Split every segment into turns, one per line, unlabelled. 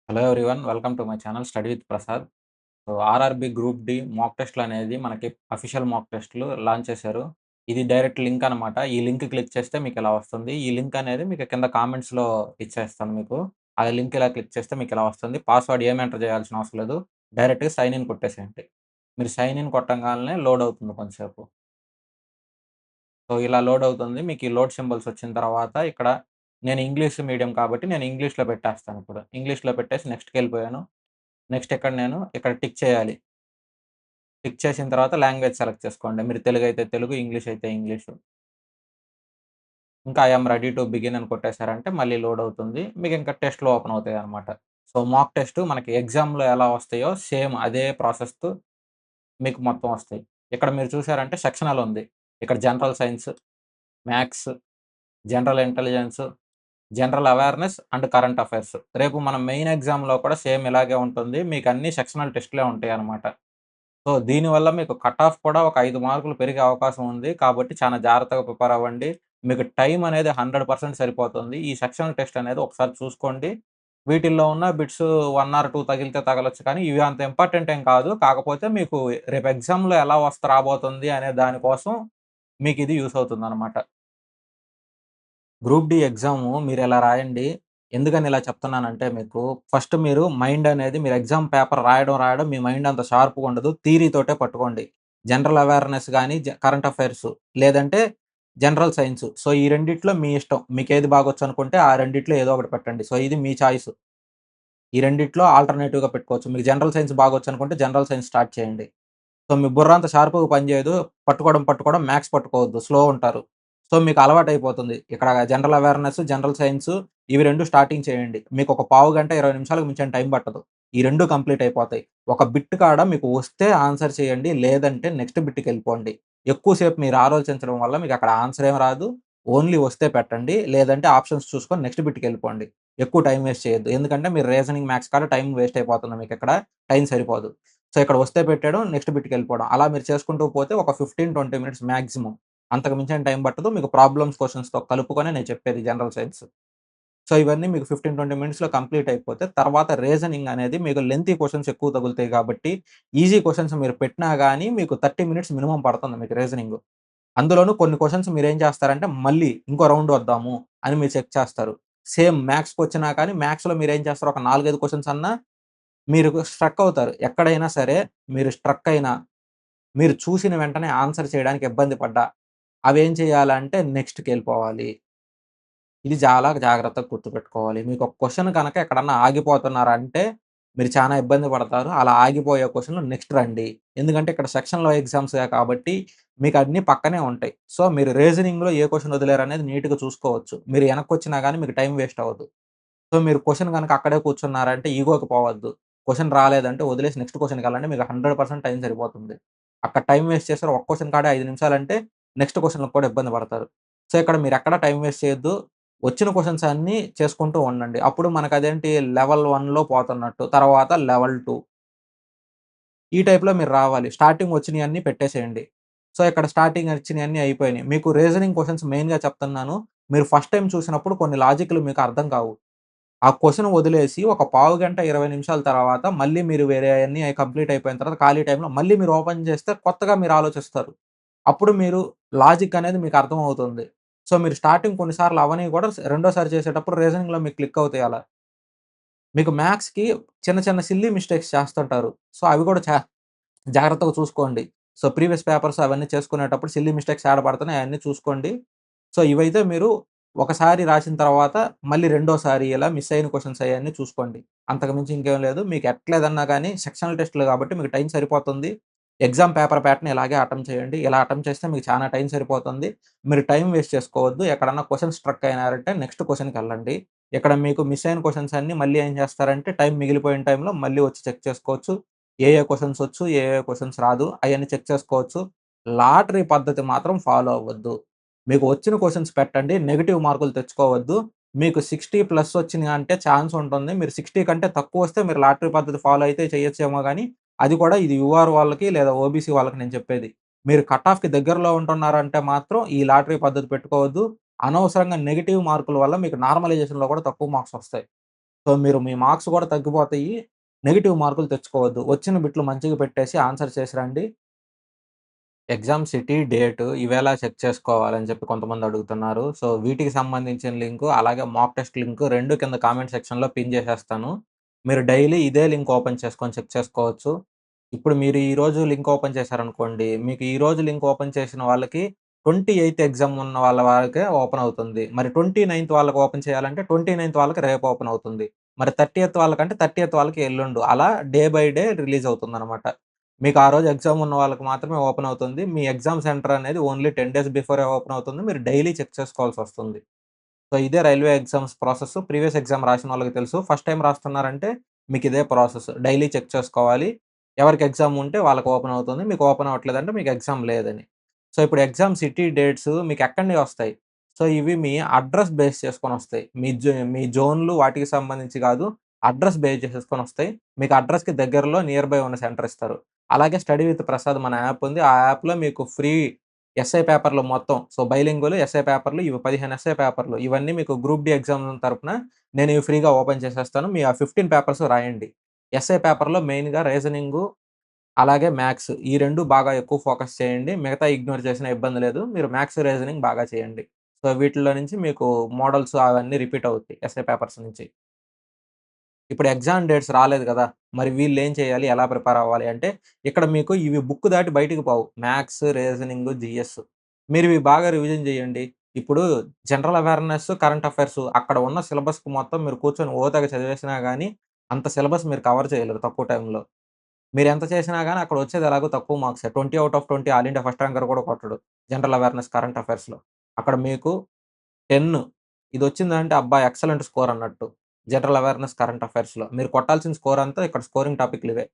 Hello everyone. Welcome to my channel study with Prasad. So, RRB group D mock టెస్ట్‌లనేది మనకి official మాక్ టెస్ట్‌లు launch చేశారు. ఇది డైరెక్ట్ లింక్ అనమాట. ఈ లింక్ క్లిక్ చేస్తే మీకిలా వస్తుంది. ఈ లింక్ అనేది మీకు కింద కామెంట్స్‌లో ఇచ్చేస్తాను మీకు. ఆ లింక్ ఇలా క్లిక్ చేస్తే మీకిలా వస్తుంది. పాస్వర్డ్ ఏమి ఎంటర్ చేయాల్సిన అవసరం లేదు. డైరెక్ట్‌గా సైన్ ఇన్ కొట్టేసేయండి. మీరు సైన్ ఇన్ కొట్టంగాల్నే లోడ్ అవుతుంది కొంచెంసేపు. సో, ఇలా లోడ్ అవుతుంది. మీకు ఈ లోడ్ సింబల్స్ వచ్చిన తర్వాత ఇక్కడ నేను ఇంగ్లీష్ మీడియం కాబట్టి నేను ఇంగ్లీష్‌లో పెట్టేస్తానిప్పుడు. ఇంగ్లీష్‌లో పెట్టేసి నెక్స్ట్‌కెళ్ళిపోయాను. నెక్స్ట్ ఇక్కడ టిక్ చేయాలి. టిక్ చేసిన తర్వాత లాంగ్వేజ్ సెలెక్ట్ చేసుకోండి. మీరు తెలుగైతే తెలుగు, ఇంగ్లీష్ అయితే ఇంగ్లీషు. ఇంకా I am ready to begin అని కొట్టేసారంటే మళ్ళీ లోడ్ అవుతుంది. మీకింకా టెస్ట్‌లు ఓపెన్ అవుతాయన్నమాట. సో, మాక్ టెస్ట్ మనకి ఎగ్జామ్‌లో ఎలా వస్తాయో సేమ్ అదే ప్రాసెస్‌తో మీకు మొత్తం వస్తాయి. ఇక్కడ మీరు చూసారంటే సెక్షనల్ ఉంది. ఇక్కడ general science, maths, general intelligence, general awareness and current affairs. రేపు మన మెయిన్ ఎగ్జామ్‌లో కూడా సేమ్ ఇలాగే ఉంటుంది. మీకన్నీ సెక్షనల్ టెస్ట్‌లే ఉంటాయన్నమాట. సో, దీనివల్ల మీకు కట్ ఆఫ్ కూడా ఒక 5 మార్కులు పెరిగే అవకాశం ఉంది. కాబట్టి చాలా జాగ్రత్తగా ప్రిపేర్ అవ్వండి. మీకు టైం అనేది 100% సరిపోతుంది. ఈ సెక్షనల్ టెస్ట్ అనేది ఒకసారి చూసుకోండి. వీటిల్లో ఉన్న బిట్స్ 1 ఆర్ 2 తగిలితే తగలొచ్చు కానీ, ఇవి అంత ఇంపార్టెంట్ ఏం కాదు. కాకపోతే మీకు రేపు ఎగ్జామ్‌లో ఎలా రాబోతుంది అనే దాని కోసం మీకిది యూజ్ అవుతుందనమాట. గ్రూప్ డి ఎగ్జాము మీరిలా రాయండి. ఎందుకని ఇలా చెప్తున్నానంటే మీకు, ఫస్ట్ మీరు మైండ్ అనేది మీరు ఎగ్జామ్ పేపర్ రాయడం మీ మైండ్ అంత షార్ప్‌గా ఉండదు. థియరీ తోటే పట్టుకోండి. జనరల్ అవేర్‌నెస్ గాని, కరెంట్ అఫైర్స్ లేదంటే జనరల్ సైన్స్. సో, ఈ రెండిట్లో మీ ఇష్టం. మీకేది బాగొచ్చనుకుంటే ఆ రెండిట్లో ఏదో ఒకటి పెట్టండి. సో, ఇది మీ చాయిస్. ఈ రెండిట్లో ఆల్టర్‌నేటివ్‌గా పెట్టుకోవచ్చు. మీకు జనరల్ సైన్స్ బాగొచ్చనుకుంటే జనరల్ సైన్స్ స్టార్ట్ చేయండి. సో, మీ బుర్ర అంత షార్ప్‌గా పనిచేయదు. పట్టుకోవడం మ్యాథ్స్ పట్టుకోవద్దు. స్లో ఉంటారు. సో, మీకు అలవాటయిపోతుంది. ఇక్కడ జనరల్ అవేర్‌నెస్, జనరల్ సైన్స్ ఇవి 2 స్టార్టింగ్ చేయండి. మీకొక పావుగంట, 20 నిమిషాలకు మించిన టైం పట్టదు. ఈ 2 కంప్లీట్ అయిపోతాయి. ఒక బిట్ కాడ మీకు వస్తే ఆన్సర్ చేయండి. లేదంటే నెక్స్ట్ బిట్‌కెళ్ళిపోండి. ఎక్కువ సేపు మీరు ఆలోచించడం వల్ల మీకక్కడ ఆన్సర్ ఏమి రాదు. ఓన్లీ వస్తే పెట్టండి. లేదంటే ఆప్షన్స్ చూసుకొని నెక్స్ట్ బిట్‌కెళ్ళిపోండి. ఎక్కువ టైం వేస్ట్ చేయొద్దు. ఎందుకంటే మీరు రీజనింగ్, మ్యాథ్స్ కాడ టైం వేస్ట్ అయిపోతుంది మీకిక్కడ. టైం సరిపోదు. సో, ఇక్కడ వస్తే పెట్టేయడం, నెక్స్ట్ బిట్‌కెళ్ళిపోవడం. అలా మీరు చేసుకుంటూ పోతే ఒక 15, 20 మినిట్స్ మాక్సిమం. అంతకు మించిన టైం పట్టదు. మీకు ప్రాబ్లమ్స్, క్వెషన్స్‌తో కలుపుకొనే నేను చెప్పేది జనరల్ సైన్స్. సో, ఇవన్నీ మీకు 15, 20 మినిట్స్‌లో కంప్లీట్ అయిపోతే తర్వాత రీజనింగ్ అనేది మీకు లెంతీ క్వెషన్స్ ఎక్కువ తగులుతాయి కాబట్టి, ఈజీ క్వెషన్స్ మీరు పెట్టినా గాని మీకు 30 మినిట్స్ మినిమమ్ పడుతుంది మీకు రీజనింగ్. అందులోనూ కొన్ని క్వెషన్స్ మీరేం చేస్తారంటే మళ్ళీ ఇంకో రౌండ్ వద్దాము అని మీరు చెక్ చేస్తారు. సేమ్ మ్యాథ్స్‌కొచ్చినా కానీ మ్యాథ్స్‌లో మీరేం చేస్తారు ఒక 4, 5 క్వెషన్స్ అన్నా మీరు స్ట్రక్ అవుతారు. ఎక్కడైనా సరే మీరు స్ట్రక్ అయినా, మీరు చూసిన వెంటనే ఆన్సర్ చేయడానికి ఇబ్బంది పడ్డా, అవేం చేయాలంటే నెక్స్ట్‌కెళ్ళిపోవాలి. ఇది చాలా జాగ్రత్తగా గుర్తుపెట్టుకోవాలి. మీకొక క్వెషన్ గనక ఎక్కడన్నా ఆగిపోతున్నారంటే, మీరు చానా ఇబ్బంది పడతారు. అలా ఆగిపోయే క్వెషన్‌లో నెక్స్ట్ రండి. ఎందుకంటే ఇక్కడ సెక్షన్‌లో ఎగ్జామ్సే కాబట్టి మీకన్నీ పక్కనే ఉంటాయి. సో, మీరు రీజనింగ్‌లో ఏ క్వెషన్ వదిలారనేది నీట్‌గా చూసుకోవచ్చు. మీరు ఎనక్కొచ్చినా గాని మీకు టైం వేస్ట్ అవ్వదు. సో, మీరు క్వెషన్ గనక అక్కడే కూర్చున్నారంటే ఈగోకి పోవద్దు. క్వెషన్ రాలేదంటే వదిలేసి నెక్స్ట్ క్వెషన్‌కెళ్ళండి. మీకు 100% టైం సరిపోతుంది. అక్కడ టైం వేస్ట్ చేసారు. ఒక క్వెషన్ కాడే 5 నిమిషాలంటే నెక్స్ట్ క్వెషన్‌లకి కూడా ఇబ్బంది పడతారు. సో, ఇక్కడ మీరెక్కడ టైం వేస్ట్ చేయొద్దు. వచ్చిన క్వెషన్స్ అన్నీ చేసుకుంటూ ఉండండి. అప్పుడు మనకదేంటి లెవెల్ 1లో పోతున్నట్టు. తర్వాత లెవెల్ 2 ఈ టైప్‌లో మీరు రావాలి. స్టార్టింగ్ వచ్చినయన్నీ పెట్టేసేయండి. సో, ఇక్కడ స్టార్టింగ్ వచ్చినయన్నీ అయిపోయినాయి. మీకు రీజనింగ్ క్వెషన్స్ మెయిన్‌గా చెప్తున్నాను. మీరు ఫస్ట్ టైమ్ చూసినప్పుడు కొన్ని లాజిక్‌లు మీకు అర్థం కావు. ఆ క్వెషన్ వదిలేసి ఒక పావుగంట, 20 నిమిషాల తర్వాత మళ్ళీ మీరు వేరేయన్నీ కంప్లీట్ అయిపోయిన తర్వాత ఖాళీ టైంలో మళ్ళీ మీరు ఓపెన్ చేస్తే కొత్తగా మీరు ఆలోచిస్తారు. అప్పుడు మీరు లాజిక్ అనేది మీకు అర్థమవుతుంది. సో, మీరు స్టార్టింగ్ కొన్ని సార్లు అవ్వనివి కూడా రెండోసారి చేసేటప్పుడు రీజనింగ్‌లో మీకు క్లిక్ అవుతాయి అలా. మీకు మ్యాథ్స్‌కి చిన్న చిన్న సిల్లీ మిస్టేక్స్ చేస్తుంటారు. సో, అవి కూడా జాగ్రత్తగా చూసుకోండి. సో, ప్రీవియస్ పేపర్స్ అవన్నీ చేసుకునేటప్పుడు సిల్లీ మిస్టేక్స్ ఏడ పడుతున్నాయి అయన్నీ చూసుకోండి. సో, ఇవైతే మీరు ఒకసారి రాసిన తర్వాత మళ్ళీ రెండోసారి ఇలా మిస్ అయిన క్వెషన్స్ అయన్నీ చూసుకోండి. అంతకు మించి ఇంకేం లేదు. మీకు ఎట్లేదన్నా గాని సెక్షనల్ టెస్ట్‌లు కాబట్టి మీకు టైం సరిపోతుంది. ఎగ్జామ్ పేపర్ ప్యాటర్న్ ఇలాగే అటెంప్ట్ చేయండి. ఇలా అటెంప్ట్ చేస్తే మీకు చానా టైం సరిపోతుంది. మీరు టైం వేస్ట్ చేసుకోవద్దు. ఎక్కడన్నా క్వెషన్ స్ట్రక్ అయినారంటే నెక్స్ట్ క్వెషన్‌కెళ్ళండి. ఇక్కడ మీకు మిస్ అయిన క్వెషన్స్ అన్నీ మళ్ళీ ఏం చేస్తారంటే టైం మిగిలిపోయిన టైంలో మళ్ళీ వచ్చి చెక్ చేసుకోవచ్చు. ఏ క్వెషన్స్ వచ్చు, ఏ క్వెషన్స్ రాదు అయన్నీ చెక్ చేసుకోవచ్చు. లాటరీ పద్ధతి మాత్రం ఫాలో అవ్వద్దు. మీకు వచ్చిన క్వెషన్స్ పెట్టండి. నెగెటివ్ మార్కులు తెచ్చుకోవద్దు. మీకు 60 ప్లస్ వచ్చినాయి అంటే ఛాన్స్ ఉంటుంది. మీరు 60 కంటే తక్కువొస్తే మీరు లాటరీ పద్ధతి ఫాలో అయితే చేయొచ్చేమో గానీ, అది కూడా ఇది యూఆర్ వాళ్ళకి లేదా ఓబీసీ వాళ్ళకి నేను చెప్పేది. మీరు కట్ ఆఫ్‌కి దగ్గరలో ఉంటున్నారంటే మాత్రం ఈ లాటరీ పద్ధతి పెట్టుకోవద్దు. అనవసరంగా నెగెటివ్ మార్కుల వల్ల మీకు నార్మలైజేషన్‌లో కూడా తక్కువ మార్క్స్ వస్తాయి. సో, మీరు మీ మార్క్స్ గూడా తగ్గిపోతాయి. నెగెటివ్ మార్కులు తెచ్చుకోవద్దు. వచ్చిన బిట్లు మంచిగా పెట్టేసి ఆన్సర్ చేసి రండి. ఎగ్జామ్ సిటీ, డేట్ ఇవెలా చెక్ చేసుకోవాలని చెప్పి కొంతమంది అడుగుతున్నారు. సో, వీటికి సంబంధించిన లింకు, అలాగే మాక్ టెస్ట్ లింకు 2 కింద కామెంట్ సెక్షన్‌లో పిన్ చేసేస్తాను. మీరు డైలీ ఇదే లింక్ ఓపెన్ చేసుకొని చెక్ చేసుకోవచ్చు. ఇప్పుడు మీరు ఈరోజు లింక్ ఓపెన్ చేశారనుకోండి, మీకు ఈరోజు లింక్ ఓపెన్ చేసిన వాళ్ళకి 28థ్ ఎగ్జామ్ ఉన్న వాళ్ళ వరకే ఓపెన్ అవుతుంది. మరి 29థ్ వాళ్ళకి ఓపెన్ చేయాలంటే 29థ్ వాళ్ళకి రేపు ఓపెన్ అవుతుంది. మరి 30థ్ వాళ్ళకంటే 30థ్ వాళ్ళకి ఎల్లుండు. అలా డే బై డే రిలీజ్ అవుతుందనమాట. మీకు ఆ రోజు ఎగ్జామ్ ఉన్న వాళ్ళకి మాత్రమే ఓపెన్ అవుతుంది. మీ ఎగ్జామ్ సెంటర్ అనేది ఓన్లీ 10 డేస్ బిఫోరే ఓపెన్ అవుతుంది. మీరు డైలీ చెక్ చేసుకోవాల్సొస్తుంది. సో, ఇదే railway exams process. Previous exam రాసినోళ్ళకి తెలుసు. ఫస్ట్ టైమ్ రాస్తున్నారంటే మీకిదే ప్రాసెస్. డైలీ చెక్ చేసుకోవాలి. ఎవరికి ఎగ్జామ్ ఉంటే వాళ్ళకి ఓపెన్ అవుతుంది. మీకు ఓపెన్ అవ్వట్లేదంటే మీకు ఎగ్జామ్ లేదని. సో, ఇప్పుడు ఎగ్జామ్ సిటీ డేట్స్ మీకెక్కడిని వస్తాయి. సో, ఇవి మీ అడ్రెస్ బేస్ చేసుకొనొస్తాయి. మీ జోన్‌లు వాటికి సంబంధించి గాదు. అడ్రెస్ బేస్ చేసేసుకొనొస్తాయి. మీకు అడ్రెస్‌కి దగ్గరలో నియర్ బై ఉన్న సెంటర్ ఇస్తారు. అలాగే స్టడీ విత్ ప్రసాద్ మన యాప్ ఉంది. ఆ యాప్‌లో మీకు ఫ్రీ ఎస్ఐ పేపర్‌లు మొత్తం. సో, బైలింగుల్ ఎస్ఐ పేపర్‌లు ఇవి 15 ఎస్ఐ పేపర్‌లు. ఇవన్నీ మీకు గ్రూప్ డి ఎగ్జామ్ తరపున నేను ఇవి ఫ్రీగా ఓపెన్ చేసేస్తాను. మీ ఆ 15 పేపర్స్ రాయండి. ఎస్ఐ పేపర్‌లో మెయిన్‌గా రీజనింగు, అలాగే మ్యాథ్స్ ఈ 2 బాగా ఎక్కువ ఫోకస్ చేయండి. మిగతాయి ఇగ్నోర్ చేసినా ఇబ్బంది లేదు. మీరు మ్యాథ్స్, రీజనింగ్ బాగా చేయండి. సో, వీటిలో నుంచి మీకు మోడల్స్ అవన్నీ రిపీట్ అవుతాయి ఎస్ఐ పేపర్స్ నుంచి. ఇప్పుడు ఎగ్జామ్ డేట్స్ రాలేదు గదా! మరి వీళ్ళేం చేయాలి? ఎలా ప్రిపేర్ అవ్వాలి? అంటే ఇక్కడ మీకు ఇవి బుక్ దాటి బయటికి పోవు. Maths, reasoning, GS. మీరు ఇవి బాగా రివిజన్ చేయండి. ఇప్పుడు జనరల్ అవేర్‌నెస్, కరెంట్ అఫైర్స్ అక్కడ ఉన్న సిలబస్‌కి మొత్తం మీరు కూర్చొని ఓతగా చదివేసినా గాని అంత సిలబస్ మీరు కవర్ చేయలేరు తక్కువ టైంలో. మీరెంత చేసినా గాని అక్కడ వచ్చేది ఎలాగో తక్కువ మార్క్సే. 20/20 ఆల్ ఇండియా ఫస్ట్ ర్యాంకర్ కూడా కొట్టడు. జనరల్ అవేర్‌నెస్, కరెంట్ అఫైర్స్‌లో. అక్కడ మీకు 10 ఇదొచ్చిందంటే అబ్బా! ఎక్సలెంట్ స్కోర్ అన్నట్టు. జనరల్ అవేర్‌నెస్, కరెంట్ అఫైర్స్‌లో. మీరు కొట్టాల్సిన స్కోర్ అంతా ఇక్కడ స్కోరింగ్ టాపిక్‌లివే.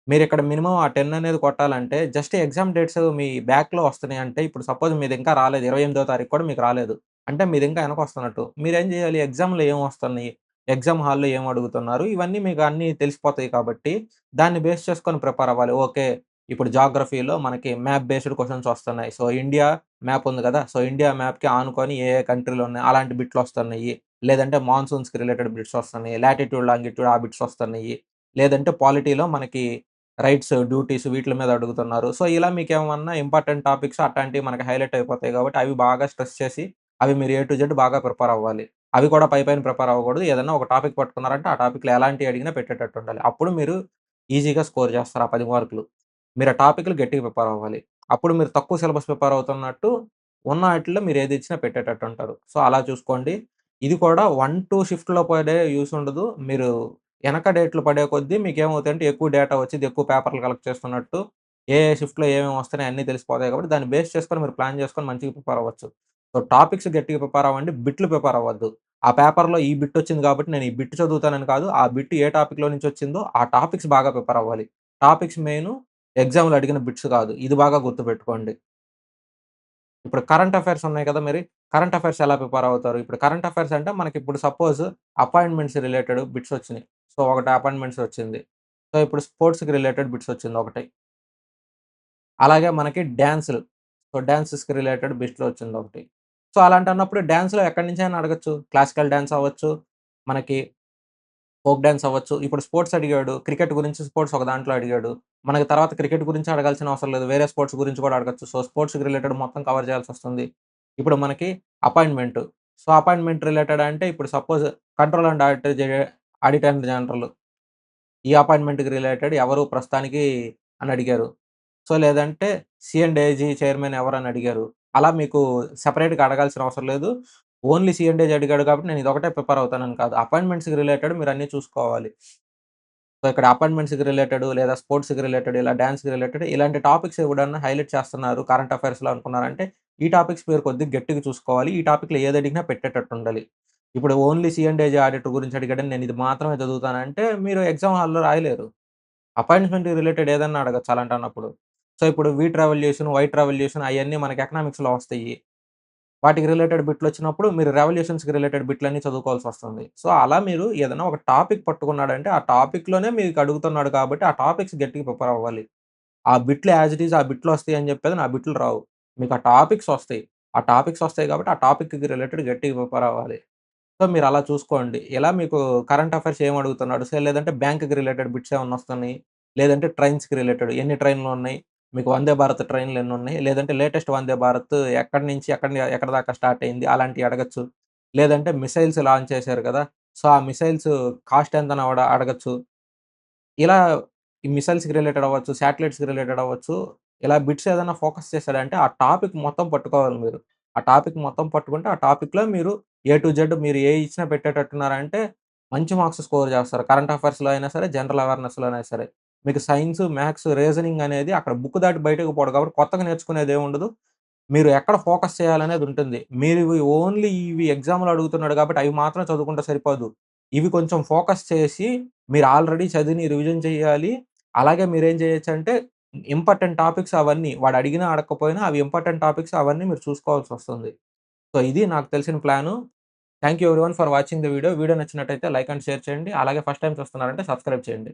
మీరిక్కడ మినిమమ్ ఆ 10 అనేది కొట్టాలంటే జస్ట్ ఎగ్జామ్ డేట్స్ మీ బ్యాక్‌లో వస్తున్నాయంటే ఇప్పుడు సపోజ్ మీదింకా రాలేదు. 28థ్ తారీఖు కూడా మీకు రాలేదు. అంటే మీదింకా ఎనకొస్తున్నట్టు. మీరేం జేయాలి? ఎగ్జామ్‌లో ఏం వస్తున్నాయి? ఎగ్జామ్ హాల్‌లో ఏం అడుగుతున్నారు? ఇవన్నీ మీకు అన్నీ తెలిసిపోతాయి కాబట్టి దాన్ని బేస్ చేసుకొని ప్రిపేర్ అవ్వాలి. ఓకే. ఇప్పుడు జాగ్రఫీలో మనకి మ్యాప్ బేస్డ్ క్వెషన్స్ వస్తున్నాయి. సో, ఇండియా మ్యాప్ ఉంది గదా! సో, ఇండియా మ్యాప్‌కి ఆనుకొని ఏ ఏ కంట్రీలున్నాయి అలాంటి బిట్లొస్తున్నాయి. లేదంటే మాన్సూన్స్‌కి రిలేటెడ్ బిట్స్ వస్తున్నాయి. లాటిట్యూడ్, లాంగిట్యూడ్ ఆ బిట్స్ వస్తున్నాయి. లేదంటే పాలిటీలో మనకి రైట్స్, డ్యూటీస్ వీట్ల మీద అడుగుతున్నారు. సో, ఇలా మీకేమన్నా ఇంపార్టెంట్ టాపిక్స్ అట్టాంటివి మనకి హైలైట్ అయిపోతాయి గాబట్టి, అవి బాగా స్ట్రెస్ చేసి, అవి మీరు ఏ టు జెడ్ బాగా ప్రిపేర్ అవ్వాలి. అవి కూడా పైపైన ప్రిపేర్ అవ్వకూడదు. ఏదన్నా ఒక టాపిక్ పట్టుకున్నారంటే, ఆ టాపిక్‌లో ఎలాంటియి అడిగినా పెట్టేటట్టుండాలి. అప్పుడు మీరు ఈజీగా స్కోర్ చేస్తారు ఆ 10 మార్కులు. మీరు ఆ టాపిక్‌లు గట్టిగా ప్రిపేర్ అవ్వాలి. అప్పుడు మీరు తక్కువ సిలబస్ ప్రిపేర్ అవుతున్నట్టు, ఉన్న ఆటిల్లో మీరు ఏది ఇచ్చినా పెట్టేటట్టుంటారు. సో, అలా చూసుకోండి. ఇది కూడా 1, 2 షిఫ్ట్‌లో పడే యూజ్ ఉండదు. మీరు ఎనక డేట్లు పడే కొద్దీ మీకేమవుతాయంటే ఎక్కువ డేటా వచ్చిద్ది. ఎక్కువ పేపర్‌లు కలెక్ట్ చేస్తున్నట్టు ఏ ఏ షిఫ్ట్‌లో ఏమేమి వస్తున్నాయి అన్నీ తెలిసిపోతాయి కాబట్టి దాన్ని బేస్ చేసుకొని మీరు ప్లాన్ చేసుకొని మంచిగా ప్రిపేర్ అవ్వచ్చు. సో, టాపిక్స్ గట్టిగా ప్రిపేర్ అవ్వండి. బిట్లు ప్రిపేర్ అవ్వద్దు. ఆ పేపర్‌లో ఈ బిట్ వచ్చింది కాబట్టి నేను ఈ బిట్ చదువుతానని కాదు. ఆ బిట్ ఏ టాపిక్‌లో నుంచి వచ్చిందో ఆ టాపిక్స్ బాగా ప్రిపేర్ అవ్వాలి. టాపిక్స్ మెయిను ఎగ్జామ్‌లో అడిగిన బిట్స్ కాదు. ఇది బాగా గుర్తుపెట్టుకోండి. ఇప్పుడు కరెంట్ అఫైర్స్ ఉన్నాయి కదా! మరి. కరెంట్ అఫైర్స్ ఎలా ప్రిపేర్ అవుతారు? ఇప్పుడు కరెంట్ అఫైర్స్ అంటే మనకిప్పుడు సపోజ్ అపాయింట్‌మెంట్స్ రిలేటెడ్ బిట్స్ వచ్చినియి. సో, ఒకటి అపాయింట్‌మెంట్స్ వచ్చింది. సో, ఇప్పుడు స్పోర్ట్స్‌కి రిలేటెడ్ బిట్స్ వచ్చింది ఒకటి. అలాగే మనకి డాన్సులు. సో, డాన్సెస్‌కి రిలేటెడ్ బిట్స్‌లో వచ్చిందొకటి. సో, అలాంటన్నప్పుడు డాన్స్‌లో ఎక్కడి నుంచైనా అడగొచ్చు. క్లాసికల్ డాన్స్ అవ్వచ్చు. మనకి ఫోక్ డాన్స్ అవ్వచ్చు. ఇప్పుడు స్పోర్ట్స్ అడిగాడు. క్రికెట్ గురించి స్పోర్ట్స్ ఒక దాంట్లో అడిగాడు. మనకి తర్వాత క్రికెట్ గురించి అడగాల్సిన అవసరం లేదు. వేరే స్పోర్ట్స్ గురించి కూడా అడగొచ్చు. సో, స్పోర్ట్స్‌కి రిలేటెడ్ మొత్తం కవర్ చేయాల్సొస్తుంది. ఇప్పుడు మనకి అపాయింట్‌మెంట్. సో, అపాయింట్‌మెంట్ రిలేటెడ్ అంటే ఇప్పుడు suppose control and auditor general ఈ అపాయింట్‌మెంట్‌కి రిలేటెడ్ ఎవరు ప్రస్తుతానికి అని అడిగారు. సో, లేదంటే సి అండ్ ఏజీ చైర్మన్ ఎవరని అడిగారు. అలా మీకు సెపరేట్‌గా అడగాల్సిన అవసరం లేదు. ఓన్లీ సి అండ్ ఏజీ అడిగాడు కాబట్టి నేను ఇదొకటే ప్రిపేర్ అవుతానని కాదు. అపాయింట్‌మెంట్స్‌కి రిలేటెడ్ మీరన్నీ చూసుకోవాలి. సో, ఇక్కడ అపాయింట్‌మెంట్స్‌కి రిలేటెడ్ లేదా స్పోర్ట్స్‌కి రిలేటెడ్ ఇలా డాన్స్‌కి రిలేటెడ్ ఇలాంటి టాపిక్స్ ఎప్పుడన్నా హైలైట్ చేస్తున్నారు కరెంట్ అఫైర్స్‌లో అనుకున్నారంటే, ఈ టాపిక్స్ మీరు కొద్దిగా గట్టిగా చూసుకోవాలి. ఈ టాపిక్‌లో ఏదడిగినా పెట్టేటట్టుండాలి. ఇప్పుడు only C and AG auditor గురించి అడిగాడని నేను ఇది మాత్రమే చదువుతానంటే మీరు ఎగ్జామ్ హాల్‌లో రాయలేరు. అపాయింట్‌మెంట్ రిలేటెడ్ ఏదన్నా అడగొచ్చు అలాంటన్నప్పుడు. సో, ఇప్పుడు వి ట్రావల్యూషన్, వై ట్రావల్యూషన్ అయన్నీ మనకి ఎకనామిక్స్‌లో వస్తయి. వాటికి రిలేటెడ్ బిట్లొచ్చినప్పుడు మీరు రెవల్యూషన్స్‌కి రిలేటెడ్ బిట్లన్నీ చదువుకోవాల్సొస్తుంది. సో, అలా మీరు ఏదైనా ఒక టాపిక్ పట్టుకున్నాడంటే, ఆ టాపిక్‌లోనే మీకు అడుగుతున్నాడు కాబట్టి, ఆ టాపిక్స్ గట్టిగా ప్రిపేర్ అవ్వాలి. ఆ బిట్లు యాజ్ ఇట్ ఈజ్ ఆ బిట్లొస్తాయి అని చెప్పేదని ఆ బిట్లు రావు. మీకు ఆ టాపిక్స్ ఒస్తాయి. ఆ టాపిక్స్ ఒస్తాయి కాబట్టి, ఆ టాపిక్‌కి రిలేటెడ్ గట్టిగా ప్రిపేర్ అవ్వాలి. సో, మీరలా చూసుకోండి. ఇలా మీకు కరెంట్ అఫైర్స్ ఏం అడుగుతున్నాడు, లేదంటే బ్యాంక్‌కి రిలేటెడ్ బిట్స్ ఏమన్నా వస్తున్నాయి, లేదంటే ట్రైన్స్‌కి రిలేటెడ్ ఎన్ని ట్రైన్‌లున్నాయి, మీకు వందే భారత్ ట్రైన్‌లెన్నున్నాయి, లేదంటే లేటెస్ట్ వందే భారత్ ఎక్కడి నుంచి ఎక్కడి దాకా స్టార్ట్ అయింది అలాంటియి అడగొచ్చు. లేదంటే మిసైల్స్ లాంచ్ చేశారు కదా! సో, ఆ మిసైల్స్ కాస్ట్ ఎంతని అడగొచ్చు. ఇలా ఈ మిసైల్స్‌కి రిలేటెడ్ అవ్వచ్చు, శాటిలైట్స్‌కి రిలేటెడ్ అవ్వచ్చు. ఇలా బిట్స్ ఏదైనా ఫోకస్ చేసాడంటే ఆ టాపిక్ మొత్తం పట్టుకోవాలి మీరు. ఆ టాపిక్ మొత్తం పట్టుకుంటే ఆ టాపిక్‌లో మీరు ఏ టు జెడ్ మీరు ఏయి ఇచ్చినా పెట్టేటట్టున్నారంటే మంచి మార్క్స్ స్కోర్ చేస్తారు. కరెంట్ అఫైర్స్‌లో అయినా సరే, జనరల్ అవేర్‌నెస్‌లో అయినా సరే. మీకు సైన్స్, మ్యాథ్స్, రీజనింగ్ అనేది అక్కడ బుక్ దాటి బయటకి పోడు కాబట్టి కొత్తగా నేర్చుకునేదేముండదు. మీరు ఎక్కడ ఫోకస్ చేయాలనేది ఉంటుంది. మీరు ఇవి ఓన్లీ ఇవి ఎగ్జామ్‌లో అడుగుతున్నాడు కాబట్టి అవి మాత్రం చదువుకుంటే సరిపోదు. ఇవి కొంచెం ఫోకస్ చేసి మీరు ఆల్రెడీ చదివినయి రివిజన్ చేయాలి. అలాగే మీరేం చేయొచ్చంటే ఇంపార్టెంట్ టాపిక్స్ అవన్నీ వాడు అడిగినా, అడగకపోయినా అవి ఇంపార్టెంట్ టాపిక్స్ అవన్నీ మీరు చూసుకోవాల్సొస్తుంది. సో, ఇది నాకు తెలిసిన plan. Thank you everyone for watching the video. Video నచ్చినట్టయితే లైక్ అండ్ షేర్ చేయండి. అలాగే ఫస్ట్ టైమ్ చూస్తున్నారంటే సబ్స్క్రైబ్ చేయండి.